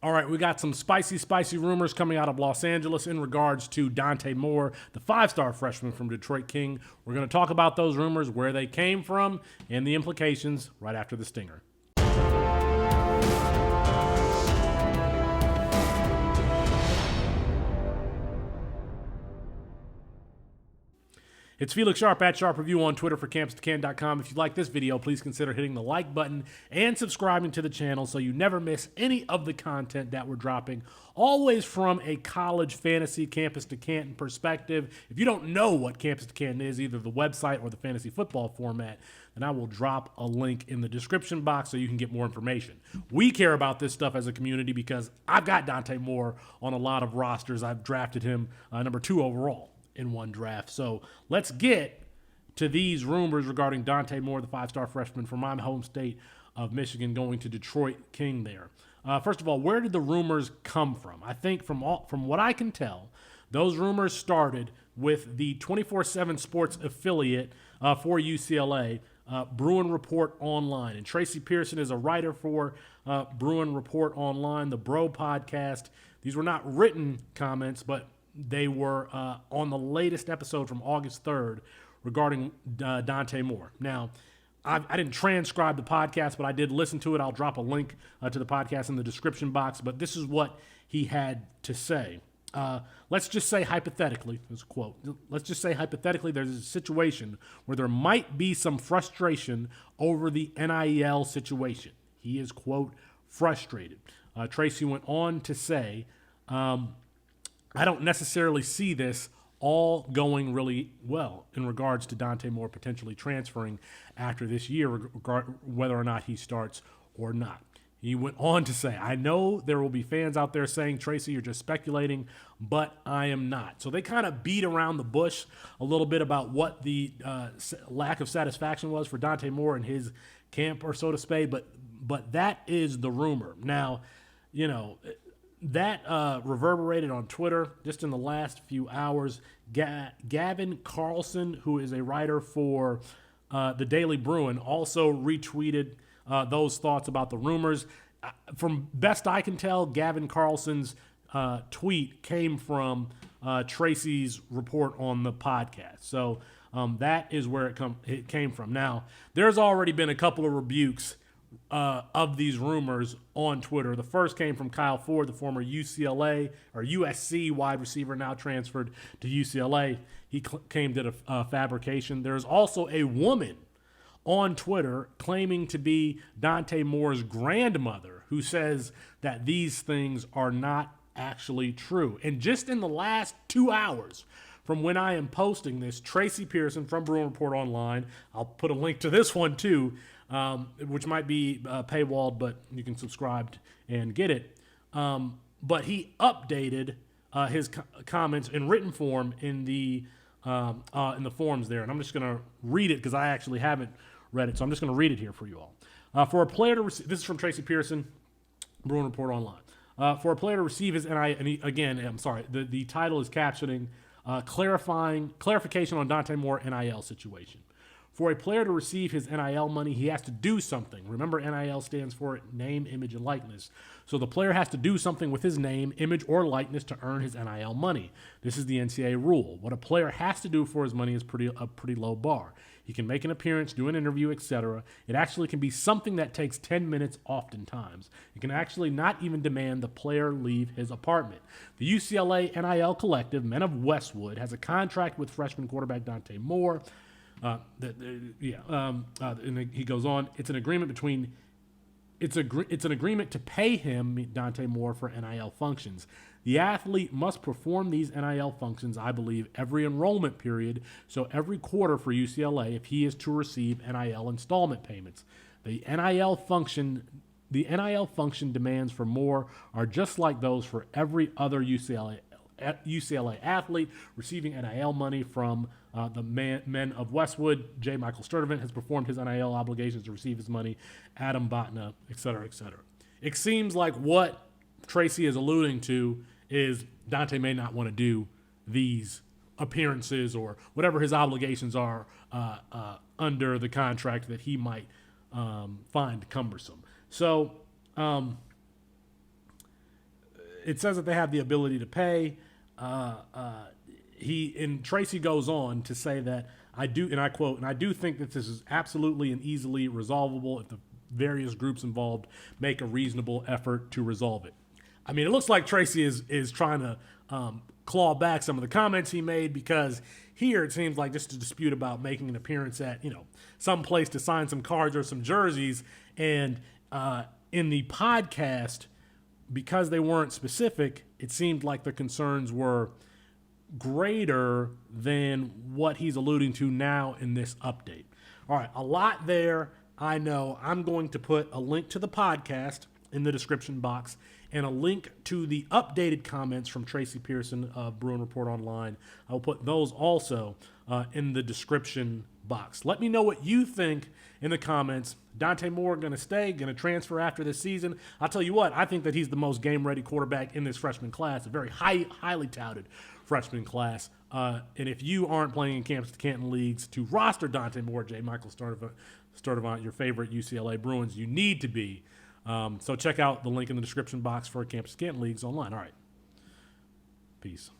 All right, we got some spicy rumors coming out of Los Angeles in regards to Dante Moore, the five-star freshman from Detroit King. We're going to talk about those rumors, where they came from, and the implications right after the stinger. It's Felix Sharp at Sharp Review on Twitter for CampusToCan.com. If you like this video, please consider hitting the like button and subscribing to the channel so you never miss any of the content that we're dropping, always from a college fantasy Campus to Canton perspective. If you don't know what Campus to Canton is, either the website or the fantasy football format, then I will drop a link in the description box so you can get more information. We care about this stuff as a community because I've got Dante Moore on a lot of rosters. I've drafted him number 2 overall in one draft. So let's get to these rumors regarding Dante Moore, the five-star freshman from my home state of Michigan, going to Detroit King there. First of all, where did the rumors come from? I think from what I can tell, those rumors started with the 24/7 Sports affiliate for UCLA, Bruin Report Online. And Tracy Pearson is a writer for Bruin Report Online, the Bro podcast. These were not written comments, but they were on the latest episode from August 3rd regarding Dante Moore. Now, I didn't transcribe the podcast, but I did listen to it. I'll drop a link to the podcast in the description box. But this is what he had to say. Let's just say hypothetically, this quote, let's just say hypothetically there's a situation where there might be some frustration over the NIL situation. He is, quote, frustrated. Tracy went on to say, I don't necessarily see this all going really well in regards to Dante Moore potentially transferring after this year, whether or not he starts or not. He went on to say, I know there will be fans out there saying, Tracy, you're just speculating, but I am not. So they kind of beat around the bush a little bit about what the lack of satisfaction was for Dante Moore and his camp, or so to say, but that is the rumor. Now, you know, that reverberated on Twitter just in the last few hours. Gavin Carlson, who is a writer for the Daily Bruin, also retweeted those thoughts about the rumors. From best I can tell, Gavin Carlson's tweet came from Tracy's report on the podcast. So that is where it came from. Now, there's already been a couple of rebukes of these rumors on Twitter. The first came from Kyle Ford, the former UCLA or USC wide receiver, now transferred to UCLA. He claimed it a fabrication. There's also a woman on Twitter claiming to be Dante Moore's grandmother who says that these things are not actually true. And just in the last 2 hours from when I am posting this, Tracy Pearson from Bruin Report Online, I'll put a link to this one too, which might be paywalled, but you can subscribe and get it. But he updated his comments in written form in the forums there, and I'm just going to read it because I actually haven't read it, so I'm just going to read it here for you all. For a player to receive, this is from Tracy Pearson, Bruin Report Online. For a player to receive his NIL, and I'm sorry, the title is captioning clarification on Dante Moore NIL situation. For a player to receive his NIL money, he has to do something. Remember, NIL stands for name, image, and likeness. So the player has to do something with his name, image, or likeness to earn his NIL money. This is the NCAA rule. What a player has to do for his money is a pretty low bar. He can make an appearance, do an interview, etc. It actually can be something that takes 10 minutes oftentimes. It can actually not even demand the player leave his apartment. The UCLA NIL Collective, Men of Westwood, has a contract with freshman quarterback Dante Moore. And he goes on. It's an agreement between. It's an agreement to pay him, Dante Moore, for NIL functions. The athlete must perform these NIL functions, I believe, every enrollment period, so every quarter for UCLA if he is to receive NIL installment payments. The NIL function demands for Moore are just like those for every other UCLA athlete receiving NIL money from the Men of Westwood. J. Michael Sturdivant has performed his NIL obligations to receive his money. Adam Botna, et cetera, et cetera. It seems like what Tracy is alluding to is Dante may not want to do these appearances or whatever his obligations are under the contract that he might find cumbersome. So it says that they have the ability to pay. Tracy goes on to say that I do, and I quote, and I do think that this is absolutely and easily resolvable if the various groups involved make a reasonable effort to resolve it. I mean, it looks like Tracy is trying to claw back some of the comments he made, because here it seems like just a dispute about making an appearance at, some place to sign some cards or some jerseys. And in the podcast, because they weren't specific, it seemed like the concerns were greater than what he's alluding to now in this update. All right, a lot there. I know. I'm going to put a link to the podcast in the description box and a link to the updated comments from Tracy Pearson of Bruin Report Online. I'll put those also in the description box. Let me know what you think in the comments. Dante Moore going to stay, going to transfer after this season. I'll tell you what, I think that he's the most game-ready quarterback in this freshman class, a very highly touted freshman class. And if you aren't playing in Campus to Canton leagues to roster Dante Moore, J. Michael Sturdivant, your favorite UCLA Bruins, you need to be. So check out the link in the description box for Campus to Canton leagues online. All right. Peace.